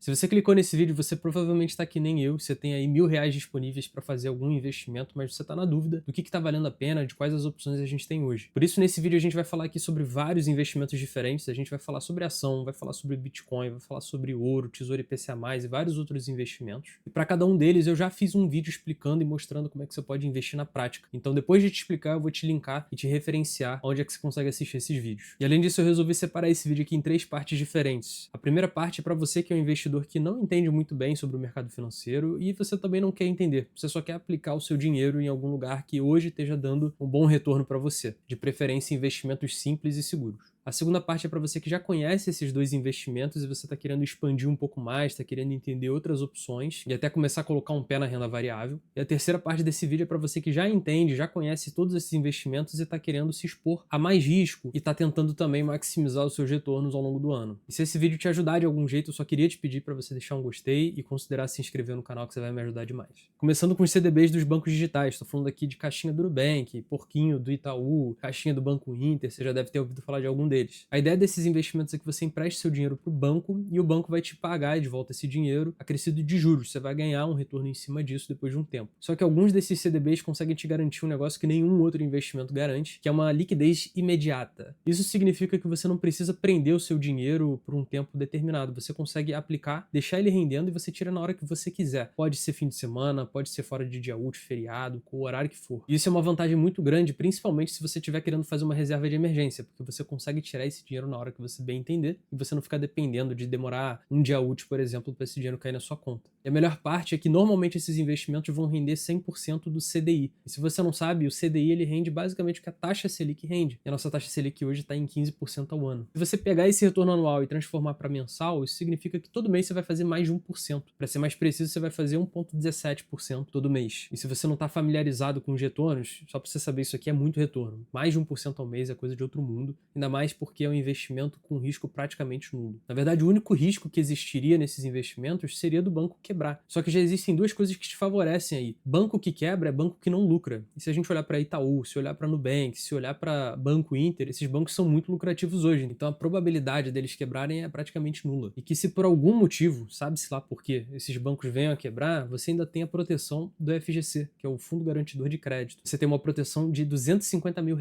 Se você clicou nesse vídeo, você provavelmente está que nem eu, você tem aí R$ 1.000 disponíveis para fazer algum investimento, mas você está na dúvida do que está valendo a pena, de quais as opções a gente tem hoje. Por isso, nesse vídeo a gente vai falar aqui sobre vários investimentos diferentes, a gente vai falar sobre ação, vai falar sobre Bitcoin, vai falar sobre ouro, Tesouro IPCA+, e vários outros investimentos. E para cada um deles eu já fiz um vídeo explicando e mostrando como é que você pode investir na prática. Então depois de te explicar, eu vou te linkar e te referenciar onde é que você consegue assistir esses vídeos. E além disso, eu resolvi separar esse vídeo aqui em 3 partes diferentes. A primeira parte é para você que é um investidor que não entende muito bem sobre o mercado financeiro e você também não quer entender, você só quer aplicar o seu dinheiro em algum lugar que hoje esteja dando um bom retorno para você, de preferência investimentos simples e seguros. A segunda parte é para você que já conhece esses dois investimentos e você está querendo expandir um pouco mais, está querendo entender outras opções e até começar a colocar um pé na renda variável. E a terceira parte desse vídeo é para você que já entende, já conhece todos esses investimentos e está querendo se expor a mais risco e está tentando também maximizar os seus retornos ao longo do ano. E se esse vídeo te ajudar de algum jeito, eu só queria te pedir para você deixar um gostei e considerar se inscrever no canal, que você vai me ajudar demais. Começando com os CDBs dos bancos digitais, estou falando aqui de caixinha do Nubank, porquinho do Itaú, caixinha do Banco Inter, você já deve ter ouvido falar de algum deles. A ideia desses investimentos é que você empreste seu dinheiro para o banco e o banco vai te pagar de volta esse dinheiro acrescido de juros. Você vai ganhar um retorno em cima disso depois de um tempo. Só que alguns desses CDBs conseguem te garantir um negócio que nenhum outro investimento garante, que é uma liquidez imediata. Isso significa que você não precisa prender o seu dinheiro por um tempo determinado. Você consegue aplicar, deixar ele rendendo e você tira na hora que você quiser. Pode ser fim de semana, pode ser fora de dia útil, feriado, com o horário que for. E isso é uma vantagem muito grande, principalmente se você estiver querendo fazer uma reserva de emergência, porque você consegue tirar esse dinheiro na hora que você bem entender e você não ficar dependendo de demorar um dia útil, por exemplo, para esse dinheiro cair na sua conta. E a melhor parte é que normalmente esses investimentos vão render 100% do CDI. E se você não sabe, o CDI ele rende basicamente o que a taxa Selic rende. E a nossa taxa Selic hoje está em 15% ao ano. Se você pegar esse retorno anual e transformar para mensal, isso significa que todo mês você vai fazer mais de 1%. Para ser mais preciso, você vai fazer 1,17% todo mês. E se você não está familiarizado com os retornos, só para você saber, isso aqui é muito retorno. Mais de 1% ao mês é coisa de outro mundo, ainda mais porque é um investimento com risco praticamente nulo. Na verdade, o único risco que existiria nesses investimentos seria do banco quebrar. Só que já existem duas coisas que te favorecem aí. Banco que quebra é banco que não lucra. E se a gente olhar para Itaú, se olhar para Nubank, se olhar para Banco Inter, esses bancos são muito lucrativos hoje. Então a probabilidade deles quebrarem é praticamente nula. E que se por algum motivo, sabe-se lá por quê, esses bancos venham a quebrar, você ainda tem a proteção do FGC, que é o Fundo Garantidor de Crédito. Você tem uma proteção de R$ 250 mil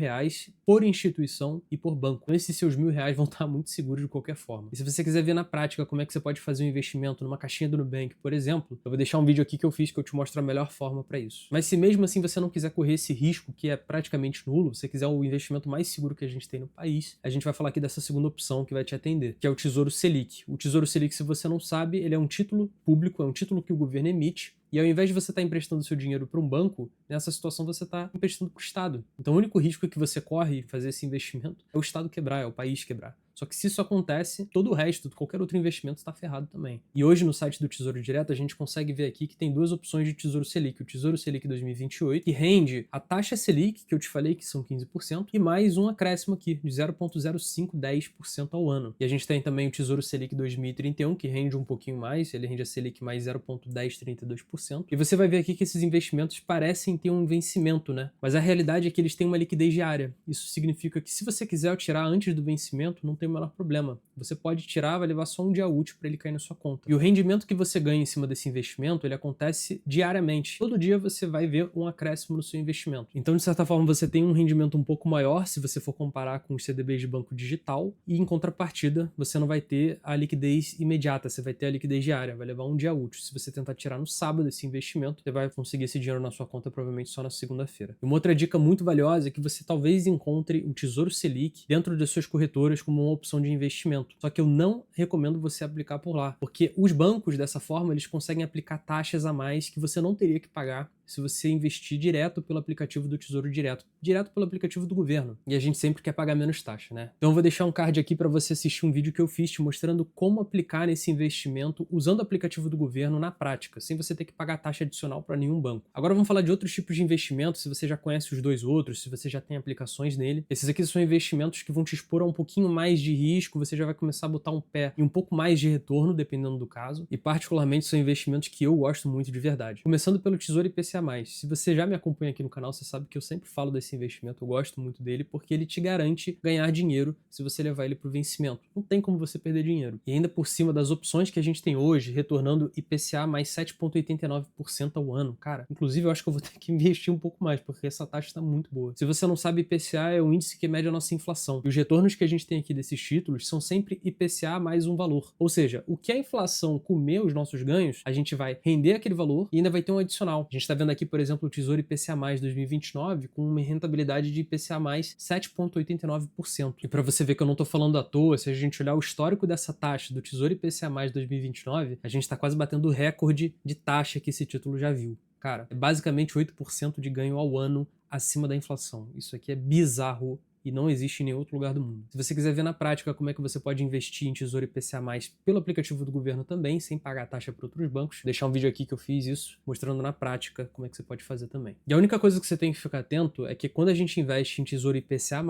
por instituição e por banco. Então esses seus R$ 1.000 vão estar muito seguros de qualquer forma. E se você quiser ver na prática como é que você pode fazer um investimento numa caixinha do Nubank, por exemplo, eu vou deixar um vídeo aqui que eu fiz que eu te mostro a melhor forma para isso. Mas se mesmo assim você não quiser correr esse risco, que é praticamente nulo, você quiser o investimento mais seguro que a gente tem no país, a gente vai falar aqui dessa segunda opção que vai te atender, que é o Tesouro Selic. O Tesouro Selic, se você não sabe, ele é um título público, é um título que o governo emite, e ao invés de você estar emprestando seu dinheiro para um banco, nessa situação você está emprestando para o Estado. Então o único risco que você corre em fazer esse investimento é o Estado quebrar, é o país quebrar. Só que se isso acontece, todo o resto, qualquer outro investimento está ferrado também. E hoje no site do Tesouro Direto a gente consegue ver aqui que tem duas opções de Tesouro Selic. O Tesouro Selic 2028, que rende a taxa Selic, que eu te falei que são 15%, e mais um acréscimo aqui de 0,0510% ao ano. E a gente tem também o Tesouro Selic 2031, que rende um pouquinho mais, ele rende a Selic mais 0,1032%. E você vai ver aqui que esses investimentos parecem ter um vencimento, né? Mas a realidade é que eles têm uma liquidez diária. Isso significa que se você quiser tirar antes do vencimento, não tem o menor problema. Você pode tirar, vai levar só um dia útil para ele cair na sua conta. E o rendimento que você ganha em cima desse investimento, ele acontece diariamente. Todo dia você vai ver um acréscimo no seu investimento. Então, de certa forma, você tem um rendimento um pouco maior se você for comparar com os CDBs de banco digital, e em contrapartida, você não vai ter a liquidez imediata, você vai ter a liquidez diária, vai levar um dia útil. Se você tentar tirar no sábado esse investimento, você vai conseguir esse dinheiro na sua conta provavelmente só na segunda-feira. E uma outra dica muito valiosa é que você talvez encontre o Tesouro Selic dentro das suas corretoras como uma opção de investimento. Só que eu não recomendo você aplicar por lá, porque os bancos, dessa forma, eles conseguem aplicar taxas a mais que você não teria que pagar se você investir direto pelo aplicativo do Tesouro Direto pelo aplicativo do governo. E a gente sempre quer pagar menos taxa, né? Então eu vou deixar um card aqui para você assistir um vídeo que eu fiz te mostrando como aplicar nesse investimento usando o aplicativo do governo na prática, sem você ter que pagar taxa adicional para nenhum banco. Agora vamos falar de outros tipos de investimentos, se você já conhece os dois outros, se você já tem aplicações nele. Esses aqui são investimentos que vão te expor a um pouquinho mais de risco, você já vai começar a botar um pé e um pouco mais de retorno, dependendo do caso, e particularmente são investimentos que eu gosto muito de verdade. Começando pelo Tesouro IPCA+, IPCA+. Se você já me acompanha aqui no canal, você sabe que eu sempre falo desse investimento, eu gosto muito dele, porque ele te garante ganhar dinheiro se você levar ele para o vencimento. Não tem como você perder dinheiro. E ainda por cima das opções que a gente tem hoje, retornando IPCA mais 7,89% ao ano. Cara, inclusive eu acho que eu vou ter que investir um pouco mais, porque essa taxa está muito boa. Se você não sabe, IPCA é o índice que mede a nossa inflação. E os retornos que a gente tem aqui desses títulos são sempre IPCA mais um valor. Ou seja, o que a inflação comer os nossos ganhos, a gente vai render aquele valor e ainda vai ter um adicional. A gente está vendo aqui, por exemplo, o Tesouro IPCA mais 2029 com uma rentabilidade de IPCA mais 7,89%. E para você ver que eu não estou falando à toa, se a gente olhar o histórico dessa taxa do Tesouro IPCA mais 2029, a gente está quase batendo o recorde de taxa que esse título já viu. Cara, é basicamente 8% de ganho ao ano acima da inflação. Isso aqui é bizarro e não existe em nenhum outro lugar do mundo. Se você quiser ver na prática como é que você pode investir em Tesouro IPCA+, pelo aplicativo do governo também, sem pagar taxa para outros bancos, vou deixar um vídeo aqui que eu fiz isso, mostrando na prática como é que você pode fazer também. E a única coisa que você tem que ficar atento é que quando a gente investe em Tesouro IPCA+,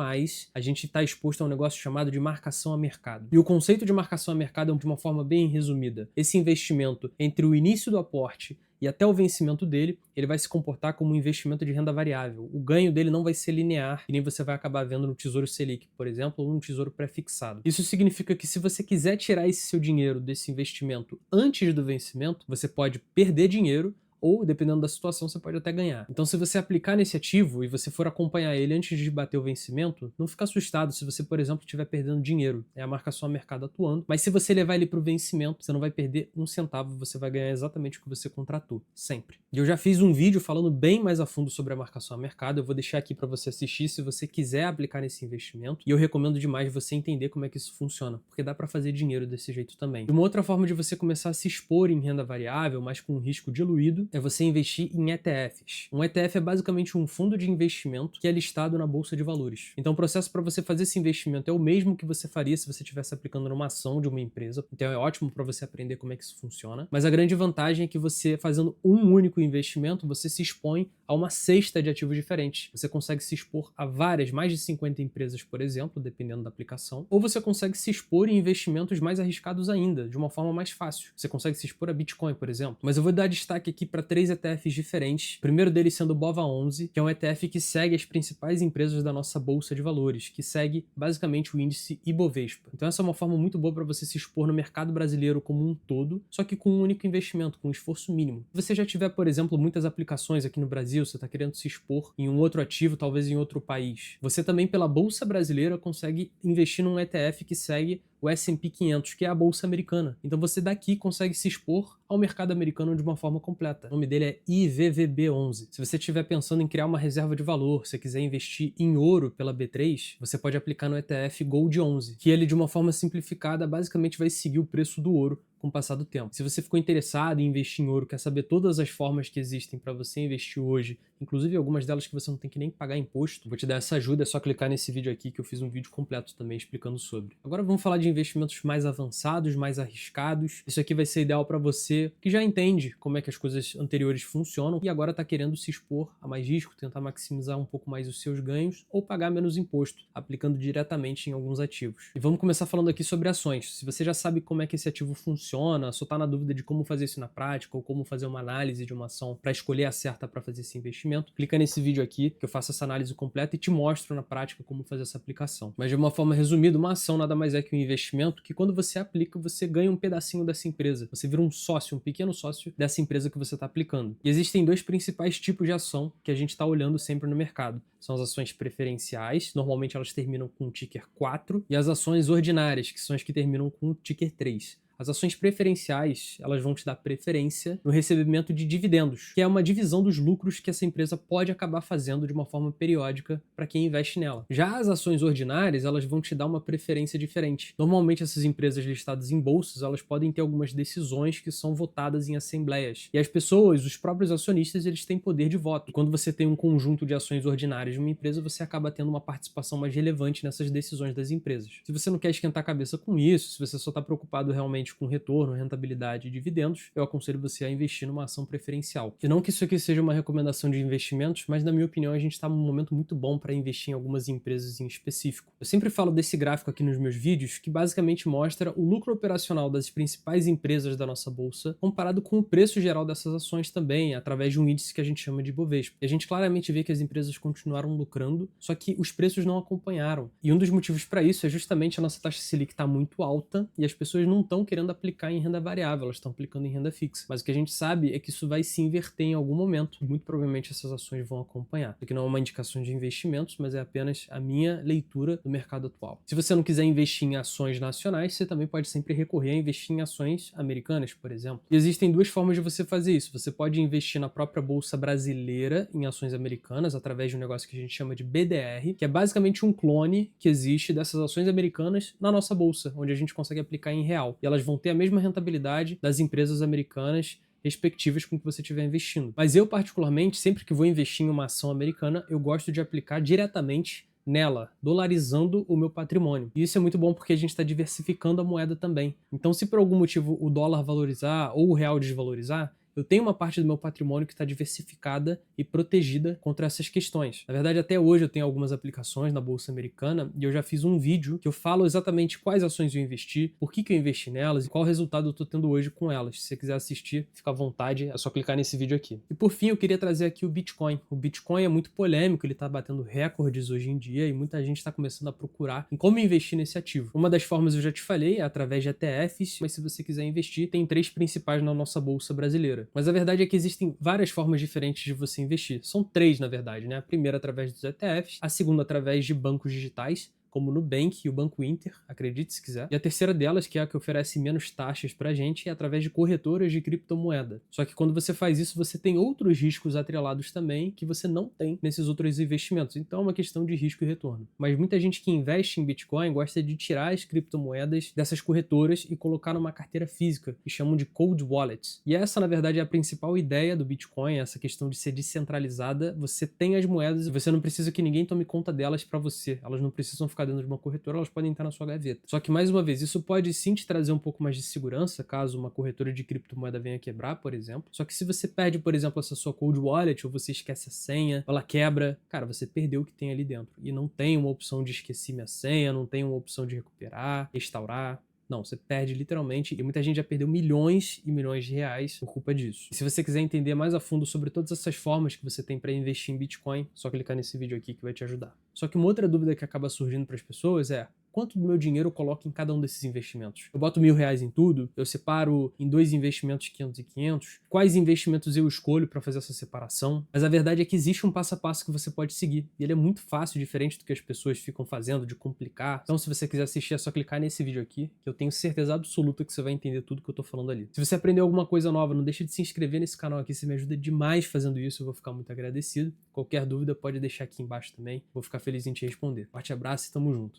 a gente está exposto a um negócio chamado de marcação a mercado. E o conceito de marcação a mercado é de uma forma bem resumida. Esse investimento entre o início do aporte e até o vencimento dele, ele vai se comportar como um investimento de renda variável. O ganho dele não vai ser linear, e nem você vai acabar vendo no Tesouro Selic, por exemplo, ou no Tesouro pré-fixado. Isso significa que se você quiser tirar esse seu dinheiro desse investimento antes do vencimento, você pode perder dinheiro, ou, dependendo da situação, você pode até ganhar. Então, se você aplicar nesse ativo e você for acompanhar ele antes de bater o vencimento, não fica assustado se você, por exemplo, estiver perdendo dinheiro. É a marcação a mercado atuando. Mas se você levar ele para o vencimento, você não vai perder um centavo, você vai ganhar exatamente o que você contratou, sempre. E eu já fiz um vídeo falando bem mais a fundo sobre a marcação a mercado, eu vou deixar aqui para você assistir se você quiser aplicar nesse investimento. E eu recomendo demais você entender como é que isso funciona, porque dá para fazer dinheiro desse jeito também. E uma outra forma de você começar a se expor em renda variável, mas com um risco diluído, é você investir em ETFs. Um ETF é basicamente um fundo de investimento que é listado na Bolsa de Valores. Então o processo para você fazer esse investimento é o mesmo que você faria se você estivesse aplicando numa ação de uma empresa. Então é ótimo para você aprender como é que isso funciona. Mas a grande vantagem é que você, fazendo um único investimento, você se expõe a uma cesta de ativos diferentes. Você consegue se expor a várias, mais de 50 empresas, por exemplo, dependendo da aplicação. Ou você consegue se expor em investimentos mais arriscados ainda, de uma forma mais fácil. Você consegue se expor a Bitcoin, por exemplo. Mas eu vou dar destaque aqui para 3 ETFs diferentes. O primeiro deles sendo o BOVA11, que é um ETF que segue as principais empresas da nossa bolsa de valores, que segue basicamente o índice Ibovespa. Então essa é uma forma muito boa para você se expor no mercado brasileiro como um todo, só que com um único investimento, com um esforço mínimo. Se você já tiver, por exemplo, muitas aplicações aqui no Brasil, você está querendo se expor em um outro ativo, talvez em outro país, você também pela bolsa brasileira consegue investir num ETF que segue o S&P 500, que é a bolsa americana. Então você daqui consegue se expor ao mercado americano de uma forma completa. O nome dele é IVVB11. Se você estiver pensando em criar uma reserva de valor, se você quiser investir em ouro pela B3, você pode aplicar no ETF Gold 11, que ele de uma forma simplificada basicamente vai seguir o preço do ouro com o passar do tempo. Se você ficou interessado em investir em ouro, quer saber todas as formas que existem para você investir hoje, inclusive algumas delas que você não tem que nem pagar imposto, vou te dar essa ajuda, é só clicar nesse vídeo aqui que eu fiz um vídeo completo também explicando sobre. Agora vamos falar de investimentos mais avançados, mais arriscados. Isso aqui vai ser ideal para você que já entende como é que as coisas anteriores funcionam e agora está querendo se expor a mais risco, tentar maximizar um pouco mais os seus ganhos ou pagar menos imposto, aplicando diretamente em alguns ativos. E vamos começar falando aqui sobre ações. Se você já sabe como é que esse ativo funciona, só está na dúvida de como fazer isso na prática ou como fazer uma análise de uma ação para escolher a certa para fazer esse investimento, clica nesse vídeo aqui que eu faço essa análise completa e te mostro na prática como fazer essa aplicação. Mas de uma forma resumida, uma ação nada mais é que um investimento que quando você aplica, você ganha um pedacinho dessa empresa. Você vira um sócio, um pequeno sócio dessa empresa que você está aplicando. E existem dois principais tipos de ação que a gente está olhando sempre no mercado. São as ações preferenciais, normalmente elas terminam com o ticker 4, e as ações ordinárias, que são as que terminam com o ticker 3. As ações preferenciais, elas vão te dar preferência no recebimento de dividendos, que é uma divisão dos lucros que essa empresa pode acabar fazendo de uma forma periódica para quem investe nela. Já as ações ordinárias, elas vão te dar uma preferência diferente. Normalmente essas empresas listadas em bolsas, elas podem ter algumas decisões que são votadas em assembleias. E as pessoas, os próprios acionistas, eles têm poder de voto. E quando você tem um conjunto de ações ordinárias de uma empresa, você acaba tendo uma participação mais relevante nessas decisões das empresas. Se você não quer esquentar a cabeça com isso, se você só está preocupado realmente compromete com retorno, rentabilidade e dividendos, eu aconselho você a investir numa ação preferencial. E não que isso aqui seja uma recomendação de investimentos, mas na minha opinião a gente está num momento muito bom para investir em algumas empresas em específico. Eu sempre falo desse gráfico aqui nos meus vídeos, que basicamente mostra o lucro operacional das principais empresas da nossa bolsa, comparado com o preço geral dessas ações também, através de um índice que a gente chama de Bovespa. E a gente claramente vê que as empresas continuaram lucrando, só que os preços não acompanharam. E um dos motivos para isso é justamente a nossa taxa Selic está muito alta e as pessoas não estão querendo aplicar em renda variável, elas estão aplicando em renda fixa. Mas o que a gente sabe é que isso vai se inverter em algum momento. Muito provavelmente essas ações vão acompanhar. Isso aqui não é uma indicação de investimentos, mas é apenas a minha leitura do mercado atual. Se você não quiser investir em ações nacionais, você também pode sempre recorrer a investir em ações americanas, por exemplo. E existem duas formas de você fazer isso. Você pode investir na própria bolsa brasileira em ações americanas através de um negócio que a gente chama de BDR, que é basicamente um clone que existe dessas ações americanas na nossa bolsa, onde a gente consegue aplicar em real. E elas vão ter a mesma rentabilidade das empresas americanas respectivas com que você estiver investindo. Mas eu, particularmente, sempre que vou investir em uma ação americana, eu gosto de aplicar diretamente nela, dolarizando o meu patrimônio. E isso é muito bom porque a gente está diversificando a moeda também. Então, se por algum motivo o dólar valorizar ou o real desvalorizar, eu tenho uma parte do meu patrimônio que está diversificada e protegida contra essas questões. Na verdade, até hoje eu tenho algumas aplicações na Bolsa Americana e eu já fiz um vídeo que eu falo exatamente quais ações eu investi, por que eu investi nelas e qual resultado eu estou tendo hoje com elas. Se você quiser assistir, fica à vontade, é só clicar nesse vídeo aqui. E por fim, eu queria trazer aqui o Bitcoin. O Bitcoin é muito polêmico, ele está batendo recordes hoje em dia e muita gente está começando a procurar em como investir nesse ativo. Uma das formas eu já te falei, é através de ETFs, mas se você quiser investir, tem 3 principais na nossa Bolsa brasileira. Mas a verdade é que existem várias formas diferentes de você investir. São 3, na verdade, né? A primeira através dos ETFs, a segunda através de bancos digitais, como o Nubank e o Banco Inter, acredite se quiser. E a terceira delas, que é a que oferece menos taxas pra gente, é através de corretoras de criptomoeda. Só que quando você faz isso, você tem outros riscos atrelados também que você não tem nesses outros investimentos. Então é uma questão de risco e retorno. Mas muita gente que investe em Bitcoin gosta de tirar as criptomoedas dessas corretoras e colocar numa carteira física, que chamam de cold wallets. E essa, na verdade, é a principal ideia do Bitcoin, essa questão de ser descentralizada. Você tem as moedas e você não precisa que ninguém tome conta delas para você. Elas não precisam ficar dentro de uma corretora, elas podem estar na sua gaveta. Só que, mais uma vez, isso pode sim te trazer um pouco mais de segurança, caso uma corretora de criptomoeda venha quebrar, por exemplo. Só que se você perde, por exemplo, essa sua cold wallet, ou você esquece a senha, ela quebra, cara, você perdeu o que tem ali dentro. E não tem uma opção de esqueci minha senha, não tem uma opção de recuperar, restaurar. Não, você perde literalmente, e muita gente já perdeu milhões e milhões de reais por culpa disso. E se você quiser entender mais a fundo sobre todas essas formas que você tem para investir em Bitcoin, só clicar nesse vídeo aqui que vai te ajudar. Só que uma outra dúvida que acaba surgindo para as pessoas é: quanto do meu dinheiro eu coloco em cada um desses investimentos? Eu boto R$1.000 em tudo? Eu separo em 2 investimentos 500 e 500? Quais investimentos eu escolho para fazer essa separação? Mas a verdade é que existe um passo a passo que você pode seguir. E ele é muito fácil, diferente do que as pessoas ficam fazendo, de complicar. Então, se você quiser assistir, é só clicar nesse vídeo aqui, que eu tenho certeza absoluta que você vai entender tudo que eu tô falando ali. Se você aprendeu alguma coisa nova, não deixe de se inscrever nesse canal aqui, você me ajuda demais fazendo isso, eu vou ficar muito agradecido. Qualquer dúvida pode deixar aqui embaixo também, vou ficar feliz em te responder. Forte abraço e tamo junto.